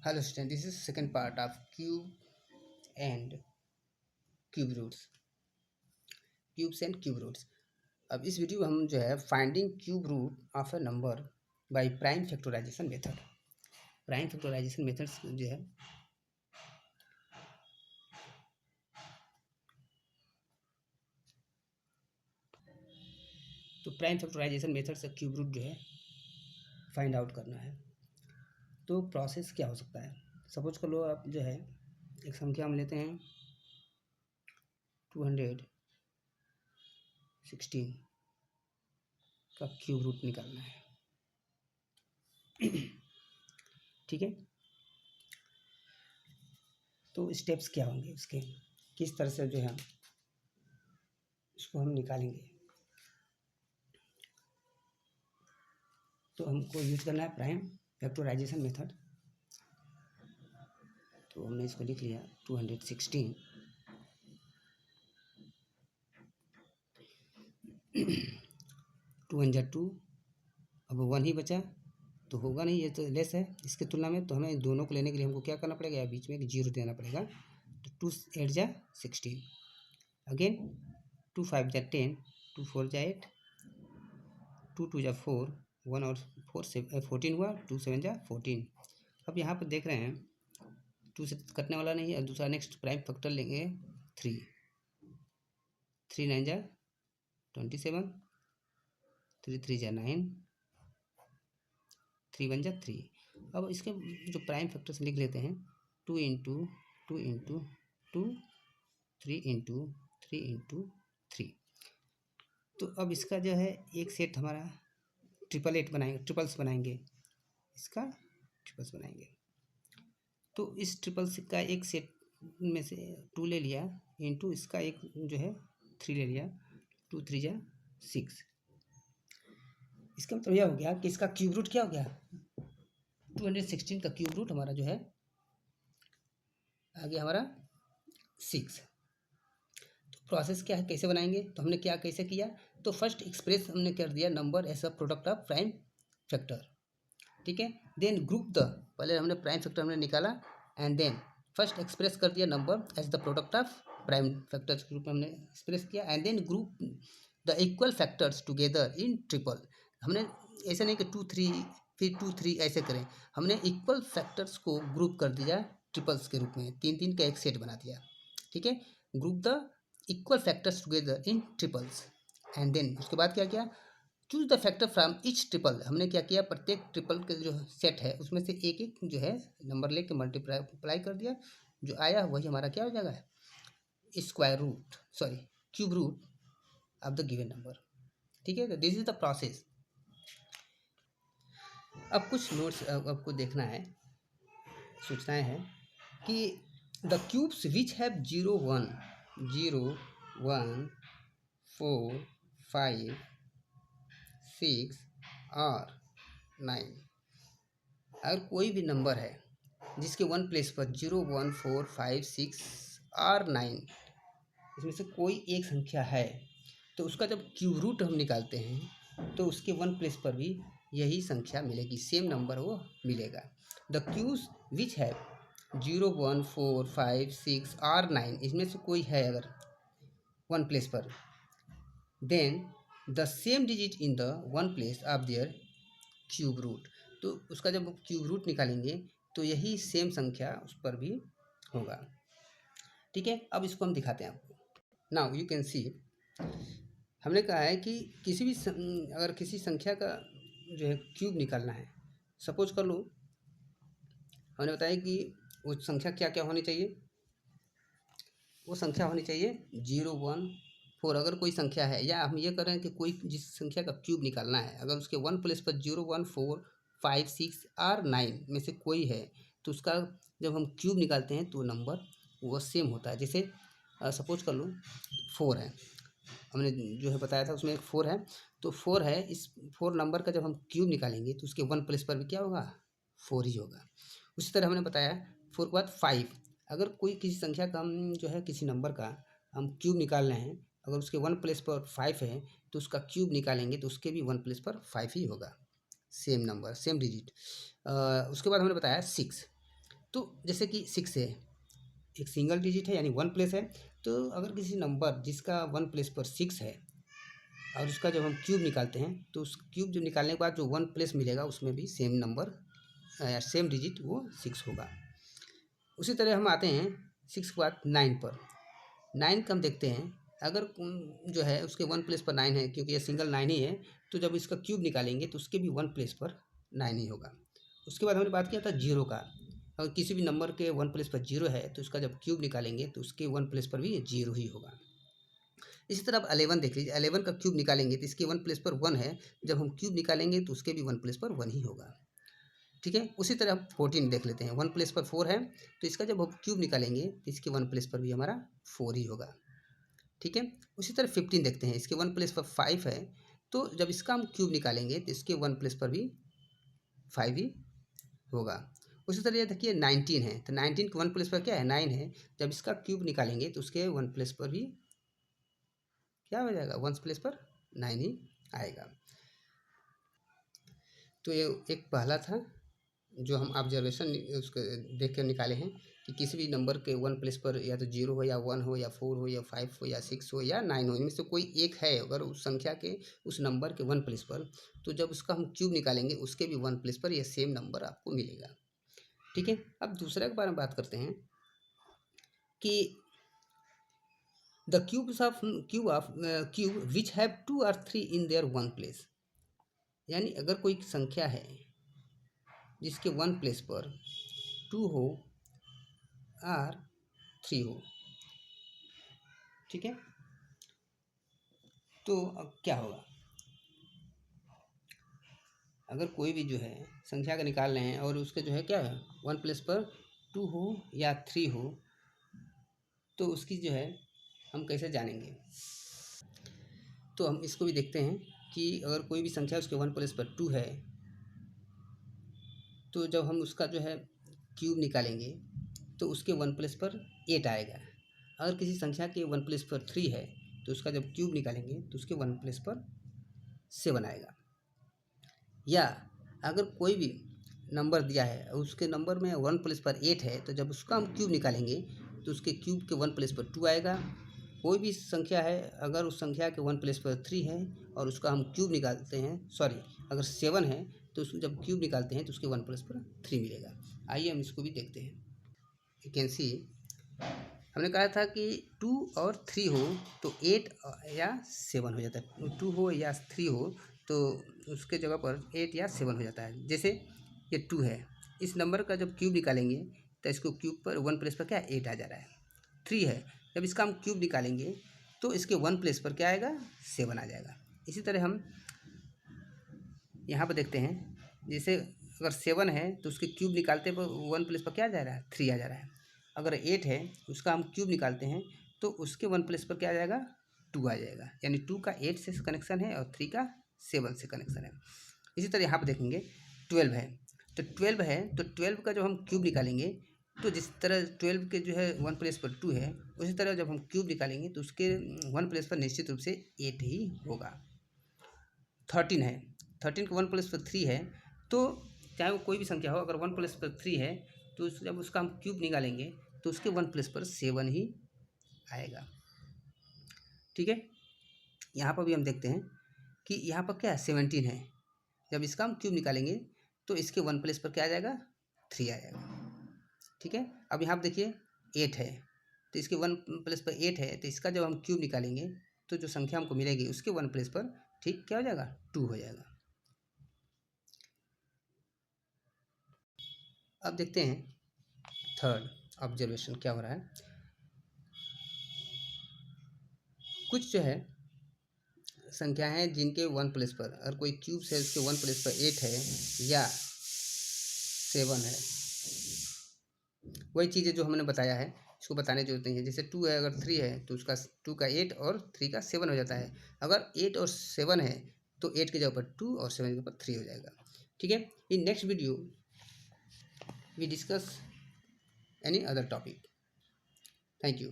Hello student, this is second part of cube and cube roots. Cubes and cube roots. अब इस video में हम जो है finding cube root of a number by prime factorization method. Prime factorization method जो है तो prime factorization method से क्यूब रूट जो है फाइंड आउट करना है। तो प्रोसेस क्या हो सकता है? सपोज कर लो आप जो है एक संख्या हम लेते हैं 216 का क्यूब रूट निकालना है। ठीक है, तो स्टेप्स क्या होंगे उसके, किस तरह से जो है इसको हम निकालेंगे। तो हमको यूज करना है प्राइम फैक्टराइजेशन मेथड। तो हमने इसको लिख लिया 216 2 × 2। अब 1 ही बचा तो होगा नहीं, ये तो लेस है इसके तुलना में, तो हमें दोनों को लेने के लिए हमको क्या करना पड़ेगा, बीच में एक 0 देना पड़ेगा। तो 2 8 × 16, अगेन 2 5 × 10, 2 4 × 8, 2 2 × 4, 1 और 4 14 हुआ, 2 7 × 14। अब यहाँ पर देख रहे हैं 2 से कटने वाला नहीं है। दूसरा नेक्स्ट प्राइम फैक्टर लेंगे 3 9 × 27, 3 3 × 9, 3 1 × 3। अब इसके जो प्राइम फैक्टर्स लिख लेते हैं 2 × 2 × 2, 3 × 3 × 3। तो अब इसका जो है एक सेट हमारा ट्रिपल्स बनाएंगे, इसका ट्रिपल्स बनाएंगे। तो इस ट्रिपल्स का एक सेट में से 2 ले लिया, इंटू इसका एक जो है 3 ले लिया, 2 3 × 6। इसका मतलब यह हो गया कि इसका क्यूब रूट क्या हो गया, 216 का क्यूब रूट हमारा जो है आ गया हमारा 6। तो प्रोसेस क्या है, कैसे बनाएंगे, तो हमने क्या कैसे किया, तो फर्स्ट एक्सप्रेस हमने कर दिया number as a product of prime factor. ठीक है, देन ग्रुप द, पहले हमने प्राइम फैक्टर हमने निकाला एंड देन फर्स्ट एक्सप्रेस कर दिया number as the product of prime factors के रूप में हमने एक्सप्रेस किया, and then group the equal factors together in triple. हमने ऐसे नहीं कि 2 3 फिर 2 3 ऐसे करें, हमने इक्वल फैक्टर्स को ग्रुप कर दिया ट्रिपल्स के रूप में, 3 3 का एक सेट बना दिया। ठीक है, group the equal factors together in triples, and then उसके बाद क्या किया, choose the factor from each triple. हमने क्या किया, प्रत्येक ट्रिपल के जो सेट है उसमें से एक एक जो है नंबर लेके मल्टीप्लाई कर दिया, जो आया वही हमारा क्या हो जाएगा, square root sorry cube root of the given number. ठीक है, तो दिस इज द प्रोसेस। अब कुछ नोट्स आपको देखना है, सूचनाएं हैं कि द क्यूब्स विच हैव 0 1 0 1 4 5 6 और 9, अगर कोई भी नंबर है जिसके 1 प्लेस पर 0 1 4 5 6 और 9 इसमें से कोई एक संख्या है, तो उसका जब क्यूब रूट हम निकालते हैं तो उसके 1 प्लेस पर भी यही संख्या मिलेगी, सेम नंबर वो मिलेगा। द क्यूब्स विच है 0 1 4 5 6 और 9 इसमें से कोई है अगर 1 प्लेस पर, then the same digit in the 1 place of their cube root. तो उसका जब क्यूब रूट निकालेंगे तो यही सेम संख्या उस पर भी होगा। ठीक है, अब इसको हम दिखाते हैं आपको। नाउ यू कैन सी, हमने कहा है कि किसी भी अगर किसी संख्या का जो है क्यूब निकालना है, सपोज कर लो हमने बताया कि वो संख्या क्या क्या होनी चाहिए, वो संख्या होनी चाहिए 0 1 4। अगर कोई संख्या है, या हम ये कर रहे हैं कि कोई जिस संख्या का क्यूब निकालना है, अगर उसके 1 प्लेस पर 0 1 4 5 6 और 9 में से कोई है, तो उसका जब हम क्यूब निकालते हैं तो नंबर वो सेम होता है। जैसे सपोज कर लो 4 है, हमने जो है बताया था उसमें एक 4 है, तो 4 है, इस 4 नंबर का जब हम क्यूब निकालेंगे तो उसके 1 प्लेस पर भी क्या होगा, 4 ही होगा। उसी तरह हमने बताया 4 के बाद 5, अगर कोई किसी संख्या का हम जो है किसी नंबर का हम क्यूब निकाल रहे हैं, अगर उसके 1 प्लेस पर 5 है तो उसका क्यूब निकालेंगे तो उसके भी 1 प्लेस पर 5 ही होगा, सेम नंबर सेम डिजिट। उसके बाद हमने बताया 6, तो जैसे कि 6 है, एक सिंगल डिजिट है यानी वन प्लेस है। तो अगर किसी नंबर जिसका वन प्लेस पर 6 है और उसका जब हम क्यूब निकालते हैं तो उस क्यूब जब निकालने के बाद जो वन प्लेस मिलेगा उसमें भी सेम नंबर या सेम डिजिट वो 6 होगा। उसी तरह हम आते हैं 6 के बाद 9 पर। 9 का हम देखते हैं, अगर जो है उसके वन प्लेस पर 9 है, क्योंकि ये सिंगल 9 ही है, तो जब इसका क्यूब निकालेंगे तो उसके भी वन प्लेस पर 9 ही होगा। उसके बाद हमने बात किया था 0 का। अगर किसी भी नंबर के वन प्लेस पर 0 है तो उसका जब क्यूब निकालेंगे तो उसके वन प्लेस पर भी 0 ही होगा। इसी तरह आप 11 देख लीजिए, 11 का क्यूब निकालेंगे तो इसके वन प्लेस पर 1 है, जब हम क्यूब निकालेंगे तो उसके भी वन प्लेस पर 1 ही होगा। ठीक है। उसी तरह हम 14 देख लेते हैं, वन प्लेस पर 4 है, तो इसका जब हम क्यूब निकालेंगे तो इसके वन प्लेस पर भी हमारा 4 ही होगा। ठीक है। उसी तरह 15 देखते हैं, इसके वन प्लेस पर 5 है, तो जब इसका हम क्यूब निकालेंगे तो इसके वन प्लेस पर भी 5 ही होगा। उसी तरह ये देखिए 19 है, तो 19 के वन प्लेस पर क्या है, 9 है, जब इसका क्यूब निकालेंगे तो उसके वन प्लेस पर भी क्या हो जाएगा, वन प्लेस पर 9 ही आएगा। तो ये एक पहला था जो हम ऑब्जर्वेशन उसको देख कर निकाले हैं कि किसी भी नंबर के वन प्लेस पर या तो 0 हो या 1 हो या 4 हो या 5 हो या 6 हो या 9 हो, इनमें से कोई एक है अगर उस संख्या के उस नंबर के वन प्लेस पर, तो जब उसका हम क्यूब निकालेंगे उसके भी वन प्लेस पर यह सेम नंबर आपको मिलेगा। ठीक है। अब दूसरा के बारे में बात करते हैं कि द क्यूब विच हैव 2 और 3 इन देयर वन प्लेस। यानी अगर कोई संख्या है जिसके वन प्लेस पर 2 हो और 3 हो, ठीक है, तो अब क्या होगा, अगर कोई भी जो है संख्या का निकाल रहे हैं और उसके जो है क्या है वन प्लेस पर 2 हो या 3 हो, तो उसकी जो है हम कैसे जानेंगे। तो हम इसको भी देखते हैं कि अगर कोई भी संख्या उसके वन प्लेस पर 2 है, तो जब हम उसका जो है क्यूब निकालेंगे तो उसके वन प्लेस पर 8 आएगा। अगर किसी संख्या के वन प्लेस पर 3 है तो उसका जब क्यूब निकालेंगे तो उसके वन प्लेस पर 7 आएगा। या अगर कोई भी नंबर दिया है और उसके नंबर में वन प्लेस पर 8 है, तो जब उसका हम क्यूब निकालेंगे तो उसके क्यूब के वन प्लेस पर 2 आएगा। कोई भी संख्या है, अगर उस संख्या के वन प्लेस पर 3 है और उसका हम क्यूब निकालते हैं, सॉरी अगर 7 है तो उसको जब क्यूब निकालते हैं तो उसके वन प्लेस पर 3 मिलेगा। आइए हम इसको भी देखते हैं। यू कैन सी, हमने कहा था कि 2 और 3 हो तो 8 या 7 हो जाता है, 2 हो या 3 हो तो उसके जगह पर 8 या 7 हो जाता है। जैसे ये 2 है, इस नंबर का जब क्यूब निकालेंगे तो इसको क्यूब पर वन प्लेस पर क्या 8 आ जा रहा है। 3 है, जब इसका हम क्यूब निकालेंगे तो इसके वन प्लेस पर क्या आएगा, 7 आ जाएगा। इसी तरह हम यहाँ पर देखते हैं, जैसे अगर 7 है तो उसके क्यूब निकालते पर वन प्लेस पर क्या आ जा रहा है, 3 आ जा रहा है। अगर 8 है उसका हम क्यूब निकालते हैं तो उसके वन प्लेस पर क्या आ जाएगा, 2 आ जाएगा। यानी 2 का 8 से कनेक्शन है और 3 का 7 से कनेक्शन है। इसी तरह यहाँ पर देखेंगे 12 है, तो 12 है तो 12 का जब हम क्यूब निकालेंगे तो जिस तरह 12 के जो है वन प्लेस पर 2 है, उसी तरह जब हम क्यूब निकालेंगे तो उसके वन प्लेस पर निश्चित रूप से 8 ही होगा। 13 है, 13 के वन प्लेस पर 3 है, तो चाहे वो कोई भी संख्या हो, अगर वन प्लेस पर 3 है तो जब उसका हम क्यूब निकालेंगे तो उसके वन प्लेस पर 7 ही आएगा। ठीक है। यहाँ पर भी हम देखते हैं कि यहाँ पर क्या है 17 है, जब इसका हम क्यूब निकालेंगे तो इसके वन प्लेस पर क्या आ जाएगा, 3 आ जाएगा। ठीक है। अब यहाँ पर देखिए 8 है, तो इसके वन प्लेस पर 8 है, तो इसका जब हम क्यूब निकालेंगे तो जो संख्या हमको मिलेगी उसके वन प्लेस पर ठीक क्या हो जाएगा, 2 हो जाएगा। अब देखते हैं थर्ड ऑब्जर्वेशन क्या हो रहा है। कुछ जो है संख्या है जिनके वन प्लेस पर अगर कोई क्यूब है उसके वन प्लेस पर 8 है या 7 है, वही चीज़ें जो हमने बताया है इसको बताने की जरूरत नहीं है। जैसे 2 है, अगर 3 है तो उसका 2 का 8 और 3 का 7 हो जाता है। अगर 8 और 7 है तो 8 के जगह पर 2 और 7 के ऊपर 3 हो जाएगा। ठीक है। In next video we discuss any other topic. Thank you.